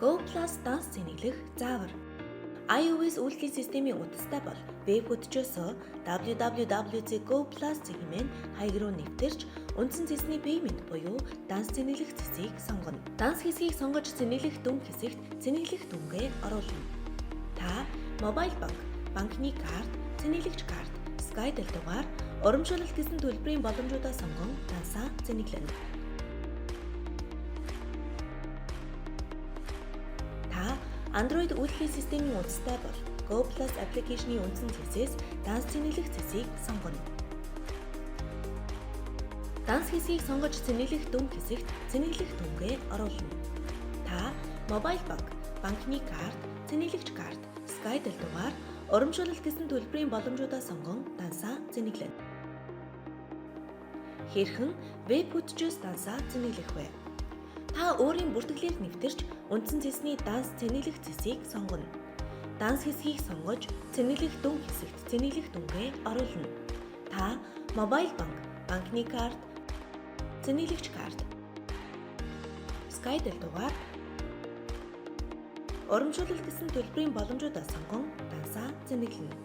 Go Plus данс цэнэглэх заавар. iOS үйлдвэрлэлийн системийн утастай бол веб хөтчөөсөө www.go+ хэмээн хаяг руу нэвтэрч үндсэн цэсний пеймент буюу данс цэнэглэх цэсийг сонгоно. Данс хэсгийг сонгож цэнэглэх дүн хэсэгт цэнэглэх дүнгээ оруулна. Та мобайл банк, банкны карт, цэнэглэгч карт, Skytel дугаар, урамшуулалт гэсэн төлбөрийн боломжуудаа сонгон дансаа цэнэглэнэ. Та Android үйлдвэрлэлийн системийн утастай бол Go Plus аппликейшны үндсэн цэсээс данс цэнэглэх цэсийг сонгоно. Данс хэсгийг сонгож цэнэглэх дүн хэсэгт цэнэглэх дүнгээ оруулна. Та мобайл банк, банкны карт, цэнэглэгч карт, Skytel дугаар, урамшуулалт гэсэн төлбөрийн боломжуудаа сонгон дансаа цэнэглэнэ. Хэрхэн веб хөтчөөс дансаа цэнэглэх вэ? Та өөрийн бүртгэлээр нэвтэрч үндсэн цэсний данс цэнэглэх цэсийг сонгоно. Данс хэсгийг сонгож цэнэглэх дүн хэсэгт цэнэглэх дүнгээ оруулна. Та мобайл банк, банкны карт, цэнэглэгч карт, Skytel дугаар, урамшуулалт гэсэн төлбөрийн боломжуудаа сонгон дансаа цэнэглэнэ.